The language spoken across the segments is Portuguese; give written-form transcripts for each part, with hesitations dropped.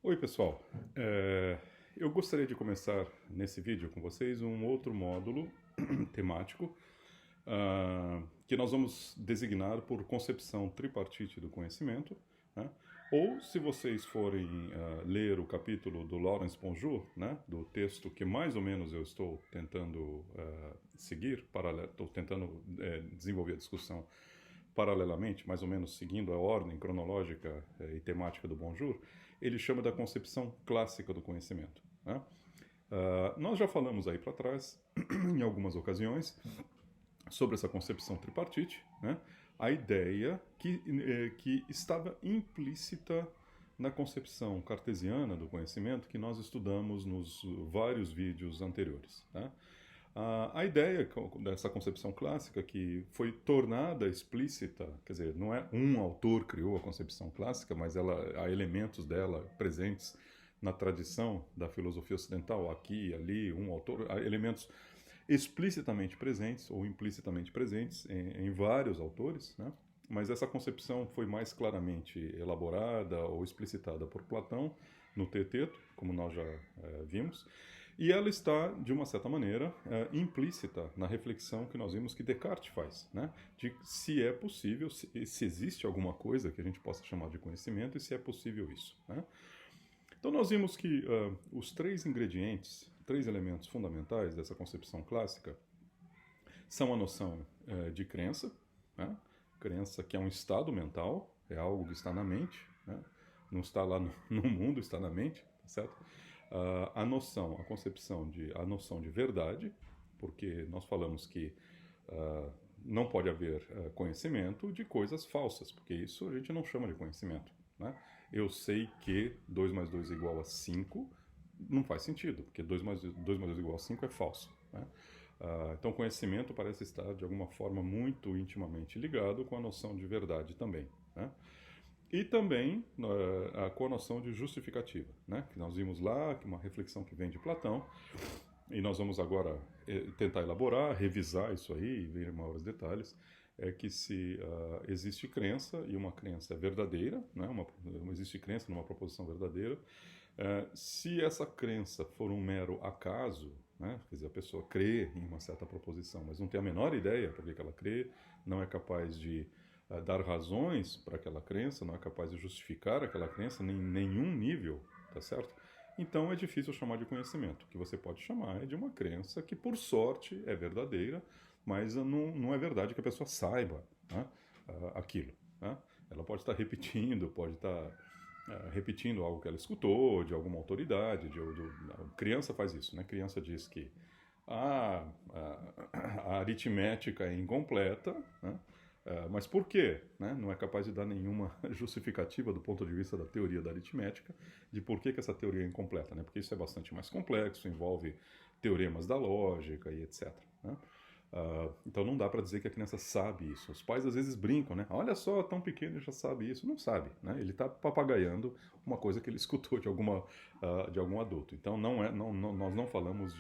Oi, pessoal. Eu gostaria de começar nesse vídeo com vocês um outro módulo temático que nós vamos designar por concepção tripartite do conhecimento, né? Ou, se vocês forem ler o capítulo do Lawrence Bonjour, né, do texto que mais ou menos eu estou tentando seguir, estou tentando desenvolver a discussão paralelamente, mais ou menos seguindo a ordem cronológica e temática do Bonjour, ele chama da concepção clássica do conhecimento, né? Nós já falamos aí para trás, em algumas ocasiões, sobre essa concepção tripartite, né? A ideia que estava implícita na concepção cartesiana do conhecimento que nós estudamos nos vários vídeos anteriores. Né? A ideia dessa concepção clássica que foi tornada explícita, quer dizer, não é um autor criou a concepção clássica, mas há elementos dela presentes na tradição da filosofia ocidental, aqui e ali, um autor, há elementos explicitamente presentes ou implicitamente presentes em vários autores, né? Mas essa concepção foi mais claramente elaborada ou explicitada por Platão no Teteto, como nós já vimos, e ela está, de uma certa maneira, implícita na reflexão que nós vimos que Descartes faz, né? De se é possível, se existe alguma coisa que a gente possa chamar de conhecimento e se é possível isso, né? Então nós vimos que os três ingredientes, três elementos fundamentais dessa concepção clássica são a noção de crença, né? Crença que é um estado mental, é algo que está na mente, né? Não está lá no mundo, está na mente, certo? A noção, a noção de verdade, porque nós falamos que não pode haver conhecimento de coisas falsas, porque isso a gente não chama de conhecimento. Né? Eu sei que 2 mais 2 é igual a 5, não faz sentido, porque 2 mais 2 igual a 5 é falso. Né? Então, conhecimento parece estar, de alguma forma, muito intimamente ligado com a noção de verdade também. Né? E também com a noção de justificativa, né? Que nós vimos lá, que uma reflexão que vem de Platão, e nós vamos agora tentar elaborar, revisar isso aí e ver em maiores detalhes, é que se existe crença, e uma crença é verdadeira, né? Existe crença numa proposição verdadeira, se essa crença for um mero acaso, né? Quer dizer, a pessoa crê em uma certa proposição, mas não tem a menor ideia por que ela crê, não é capaz de dar razões para aquela crença, não é capaz de justificar aquela crença em nenhum nível, tá certo? Então é difícil chamar de conhecimento. O que você pode chamar é de uma crença que, por sorte, é verdadeira, mas não é verdade que a pessoa saiba, né, aquilo. Né? Ela pode estar repetindo, pode estar repetindo algo que ela escutou de alguma autoridade. A criança faz isso, né? A criança diz que a aritmética é incompleta, né? Mas por quê? Né? Não é capaz de dar nenhuma justificativa do ponto de vista da teoria da aritmética de por que essa teoria é incompleta, né? Porque isso é bastante mais complexo, envolve teoremas da lógica e etc. Né? Então não dá para dizer que a criança sabe isso. Os pais às vezes brincam, né? Olha só, tão pequeno já sabe isso. Não sabe, né? Ele está papagaiando uma coisa que ele escutou de algum adulto. Então nós não falamos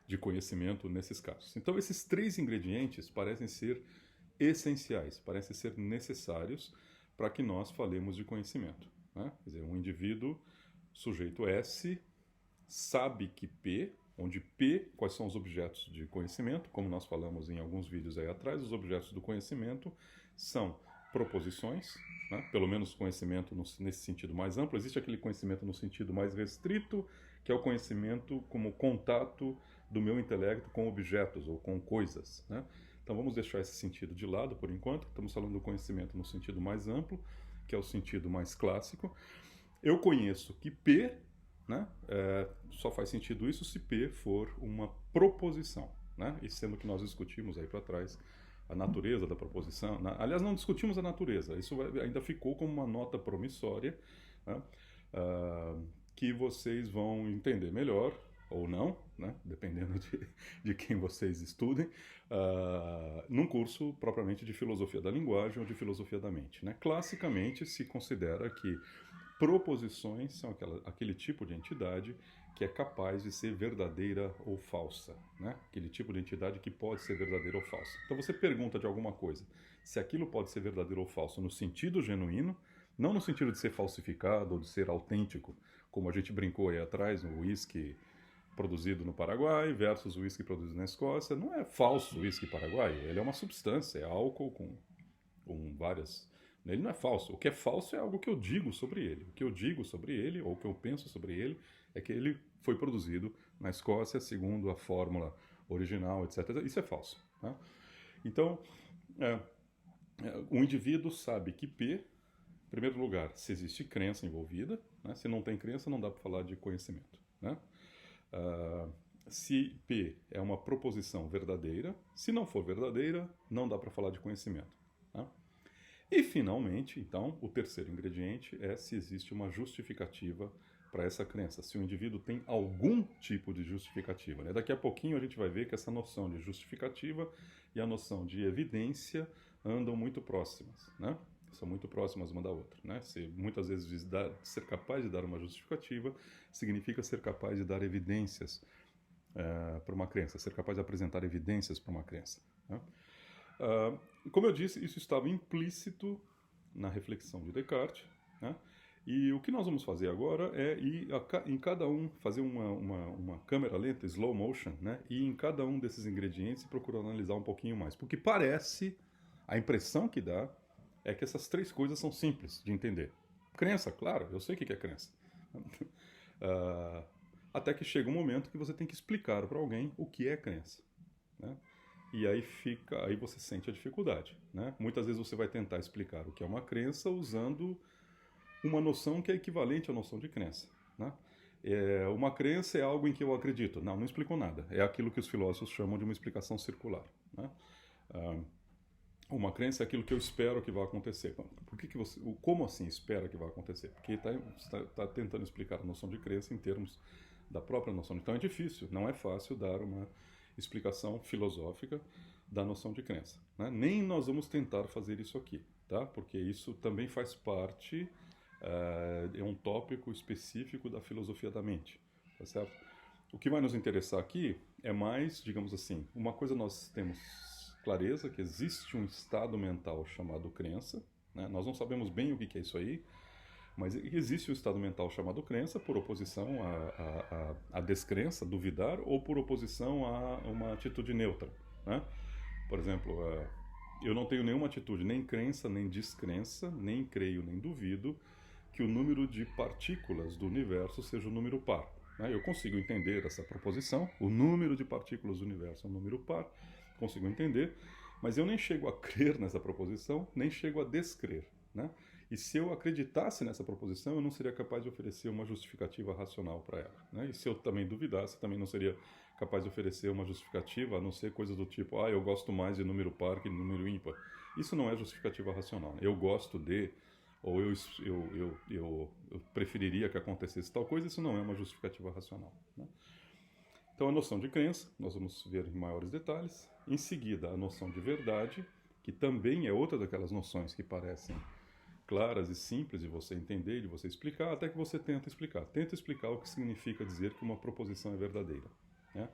de conhecimento nesses casos. Então esses três ingredientes parecem ser essenciais, parecem ser necessários para que nós falemos de conhecimento. Né? Quer dizer, um indivíduo, sujeito S, sabe que P, onde P, quais são os objetos de conhecimento, como nós falamos em alguns vídeos aí atrás, os objetos do conhecimento são proposições, né? Pelo menos conhecimento nesse sentido mais amplo. Existe aquele conhecimento no sentido mais restrito, que é o conhecimento como contato do meu intelecto com objetos ou com coisas. Né? Então vamos deixar esse sentido de lado por enquanto. Estamos falando do conhecimento no sentido mais amplo, que é o sentido mais clássico. Eu conheço que P, né, só faz sentido isso se P for uma proposição. Né? E sendo que nós discutimos aí para trás a natureza da proposição. Aliás, não discutimos a natureza, isso ainda ficou como uma nota promissória, né? Que vocês vão entender melhor, ou não, né? Dependendo de quem vocês estudem, num curso propriamente de filosofia da linguagem ou de filosofia da mente. Né? Classicamente se considera que proposições são aquele tipo de entidade que é capaz de ser verdadeira ou falsa, né? Aquele tipo de entidade que pode ser verdadeira ou falsa. Então você pergunta de alguma coisa, se aquilo pode ser verdadeiro ou falso no sentido genuíno, Não no sentido de ser falsificado ou de ser autêntico, como a gente brincou aí atrás, no whisky produzido no Paraguai versus o whisky produzido na Escócia. Não é falso o whisky paraguaio, ele é uma substância, é álcool com várias... Ele não é falso. O que é falso é algo que eu digo sobre ele. O que eu digo sobre ele, ou o que eu penso sobre ele, é que ele foi produzido na Escócia segundo a fórmula original, etc. Isso é falso. Tá? Então, o indivíduo sabe que P, em primeiro lugar, se existe crença envolvida, né? Se não tem crença, não dá para falar de conhecimento. Né? Se P é uma proposição verdadeira, se não for verdadeira, não dá para falar de conhecimento. Tá? E, finalmente, então, o terceiro ingrediente é se existe uma justificativa para essa crença, se o indivíduo tem algum tipo de justificativa. Né? Daqui a pouquinho a gente vai ver que essa noção de justificativa e a noção de evidência andam muito próximas, né? São muito próximas uma da outra. Né? Muitas vezes ser capaz de dar uma justificativa significa ser capaz de dar evidências para uma crença, ser capaz de apresentar evidências para uma crença. Né? Como eu disse, isso estava implícito na reflexão de Descartes, né? E o que nós vamos fazer agora é ir em cada um, fazer uma câmera lenta, slow motion, né? E em cada um desses ingredientes e procurar analisar um pouquinho mais. Porque parece, a impressão que dá é que essas três coisas são simples de entender. Crença, claro, eu sei o que é crença. Até que chega um momento que você tem que explicar para alguém o que é crença, né? E aí você sente a dificuldade, né? Muitas vezes você vai tentar explicar o que é uma crença usando uma noção que é equivalente à noção de crença, né? Uma crença é algo em que eu acredito. Não explicou nada. É aquilo que os filósofos chamam de uma explicação circular, né? Uma crença é aquilo que eu espero que vai acontecer. Como assim espera que vai acontecer? Porque está tentando explicar a noção de crença em termos da própria noção. Então é difícil, não é fácil dar uma explicação filosófica da noção de crença, né? Nem nós vamos tentar fazer isso aqui, tá? Porque isso também faz parte, é um tópico específico da filosofia da mente, tá certo? O que vai nos interessar aqui é mais, digamos assim, uma coisa nós temos clareza, que existe um estado mental chamado crença, né? Nós não sabemos bem o que é isso aí, mas existe um estado mental chamado crença por oposição à descrença, duvidar, ou por oposição a uma atitude neutra, né? Por exemplo, eu não tenho nenhuma atitude, nem crença, nem descrença, nem creio, nem duvido que o número de partículas do universo seja um número par, né? Eu consigo entender essa proposição, o número de partículas do universo é um número par, consigo entender, mas eu nem chego a crer nessa proposição, nem chego a descrer, né? E se eu acreditasse nessa proposição, eu não seria capaz de oferecer uma justificativa racional para ela, né? E se eu também duvidasse, também não seria capaz de oferecer uma justificativa, a não ser coisas do tipo, eu gosto mais de número par que de número ímpar. Isso não é justificativa racional, né? Eu gosto de, ou eu preferiria que acontecesse tal coisa, isso não é uma justificativa racional, né? Então, a noção de crença, nós vamos ver em maiores detalhes. Em seguida, a noção de verdade, que também é outra daquelas noções que parecem claras e simples de você entender, de você explicar, até que você tenta explicar. Tenta explicar o que significa dizer que uma proposição é verdadeira, né?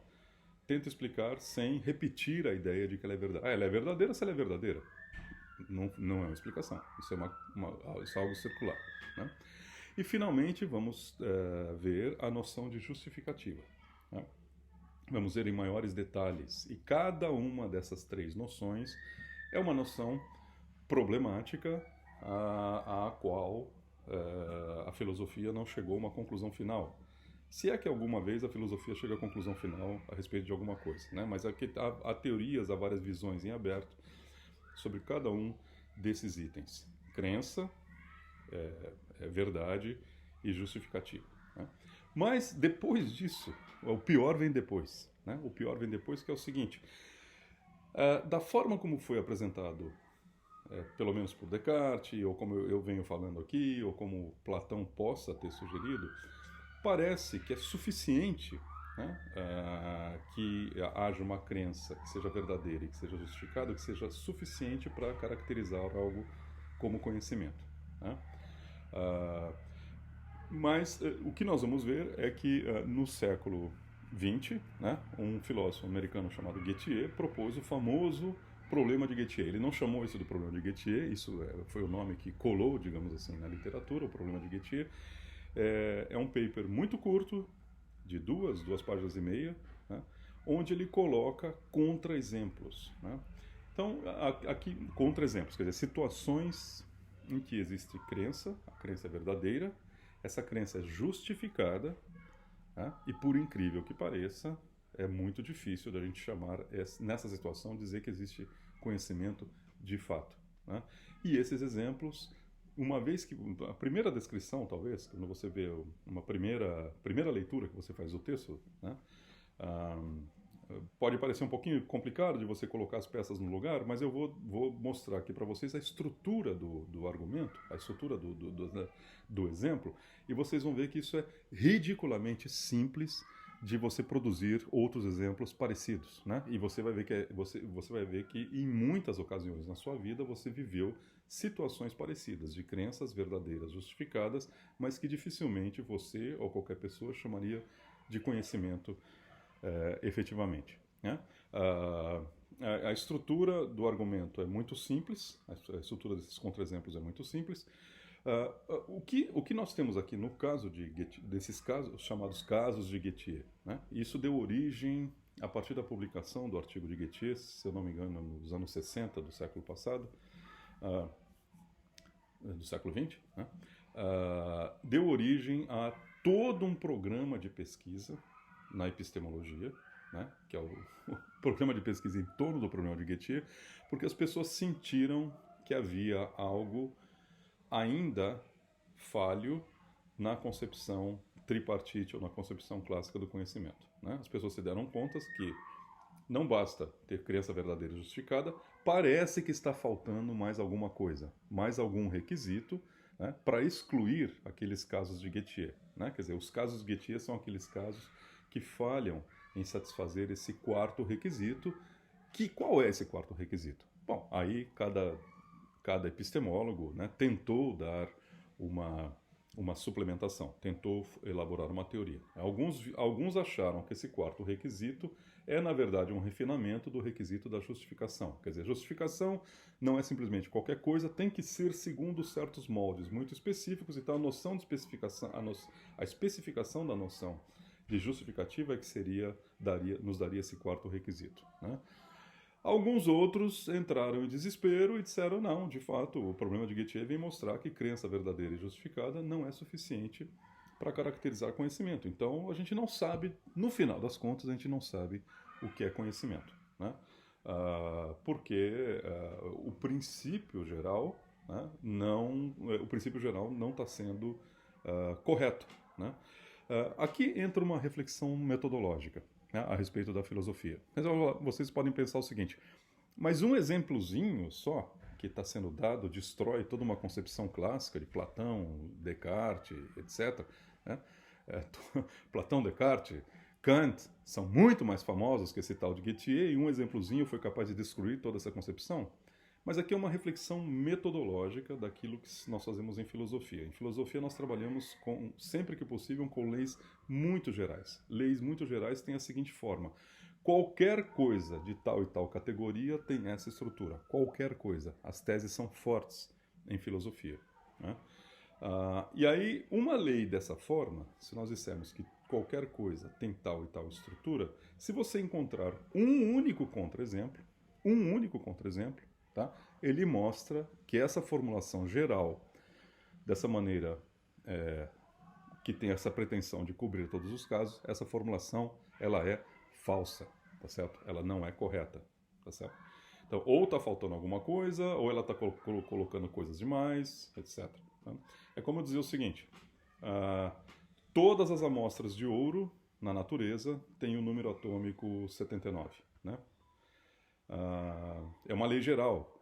Tenta explicar sem repetir a ideia de que ela é verdadeira. Ela é verdadeira se ela é verdadeira. Não é uma explicação. Isso é, isso é algo circular, né? E, finalmente, vamos ver a noção de justificativa, né? Vamos ver em maiores detalhes. E cada uma dessas três noções é uma noção problemática a qual a filosofia não chegou a uma conclusão final. Se é que alguma vez a filosofia chega à conclusão final a respeito de alguma coisa, né? Mas aqui há teorias, há várias visões em aberto sobre cada um desses itens. Crença, verdade e justificativa, né? Mas depois disso, o pior vem depois, né? O pior vem depois, que é o seguinte: da forma como foi apresentado, pelo menos por Descartes, ou como eu venho falando aqui, ou como Platão possa ter sugerido, parece que é suficiente, né, que haja uma crença que seja verdadeira e que seja justificada, que seja suficiente para caracterizar algo como conhecimento, né? Mas o que nós vamos ver é que no século XX, né, um filósofo americano chamado Gettier propôs o famoso problema de Gettier. Ele não chamou isso do problema de Gettier, isso foi o nome que colou, digamos assim, na literatura, o problema de Gettier. É um paper muito curto, de duas páginas e meia, né, onde ele coloca contra-exemplos. Né? Então, aqui, contra-exemplos, quer dizer, situações em que existe crença, a crença é verdadeira, essa crença é justificada, né, e por incrível que pareça, é muito difícil da gente chamar, nessa situação, dizer que existe conhecimento de fato. Né? E esses exemplos, uma vez que a primeira descrição, talvez, quando você vê uma primeira leitura que você faz do texto, né, pode parecer um pouquinho complicado de você colocar as peças no lugar, mas eu vou mostrar aqui para vocês a estrutura do argumento, a estrutura do exemplo, e vocês vão ver que isso é ridiculamente simples de você produzir outros exemplos parecidos, né? E você vai ver que você vai ver que em muitas ocasiões na sua vida você viveu situações parecidas, de crenças verdadeiras justificadas, mas que dificilmente você ou qualquer pessoa chamaria de conhecimento efetivamente. Né? A estrutura do argumento é muito simples, a estrutura desses contra-exemplos é muito simples. O que nós temos aqui no caso desses casos, chamados casos de Gettier, né? Isso deu origem, a partir da publicação do artigo de Gettier, se eu não me engano, nos anos 60 do século passado, do século XX, né? Deu origem a todo um programa de pesquisa na epistemologia, né? Que é o programa de pesquisa em torno do problema de Gettier, porque as pessoas sentiram que havia algo ainda falho na concepção tripartite ou na concepção clássica do conhecimento. Né? As pessoas se deram conta que não basta ter crença verdadeira e justificada, parece que está faltando mais alguma coisa, mais algum requisito, né, para excluir aqueles casos de Gettier. Né? Quer dizer, os casos de Gettier são aqueles casos que falham em satisfazer esse quarto requisito. Qual é esse quarto requisito? Bom, aí cada epistemólogo, né, tentou dar uma suplementação, tentou elaborar uma teoria. Alguns acharam que esse quarto requisito é, na verdade, um refinamento do requisito da justificação. Quer dizer, justificação não é simplesmente qualquer coisa, tem que ser segundo certos moldes muito específicos, então a noção de especificação, a especificação da noção de justificativa é que nos daria esse quarto requisito. Né? Alguns outros entraram em desespero e disseram, não, de fato, o problema de Gettier vem mostrar que crença verdadeira e justificada não é suficiente para caracterizar conhecimento. Então, a gente não sabe, no final das contas, a gente não sabe o que é conhecimento. Né? Porque o princípio geral, né, o princípio geral não está sendo correto. Né? Aqui entra uma reflexão metodológica, né, a respeito da filosofia. Mas vocês podem pensar o seguinte, mas um exemplozinho só que está sendo dado destrói toda uma concepção clássica de Platão, Descartes, etc. Né? Platão, Descartes, Kant são muito mais famosos que esse tal de Gettier, e um exemplozinho foi capaz de destruir toda essa concepção. Mas aqui é uma reflexão metodológica daquilo que nós fazemos em filosofia. Em filosofia nós trabalhamos, sempre que possível, com leis muito gerais. Leis muito gerais têm a seguinte forma. Qualquer coisa de tal e tal categoria tem essa estrutura. Qualquer coisa. As teses são fortes em filosofia. Né? E aí, uma lei dessa forma, se nós dissermos que qualquer coisa tem tal e tal estrutura, se você encontrar um único contra-exemplo, tá? Ele mostra que essa formulação geral, dessa maneira que tem essa pretensão de cobrir todos os casos, essa formulação ela é falsa, tá certo? Ela não é correta, tá certo? Então, ou está faltando alguma coisa, ou ela está colocando coisas demais, etc. Tá? É como dizer o seguinte, todas as amostras de ouro na natureza têm o número atômico 79, né? É uma lei geral,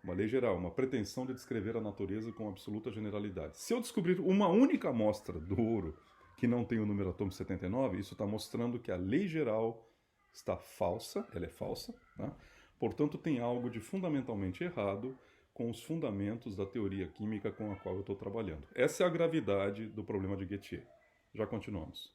uma pretensão de descrever a natureza com absoluta generalidade. Se eu descobrir uma única amostra do ouro que não tem o número atômico 79, isso está mostrando que a lei geral está falsa, ela é falsa, né? Portanto, tem algo de fundamentalmente errado com os fundamentos da teoria química com a qual eu estou trabalhando. Essa é a gravidade do problema de Gettier. Já continuamos.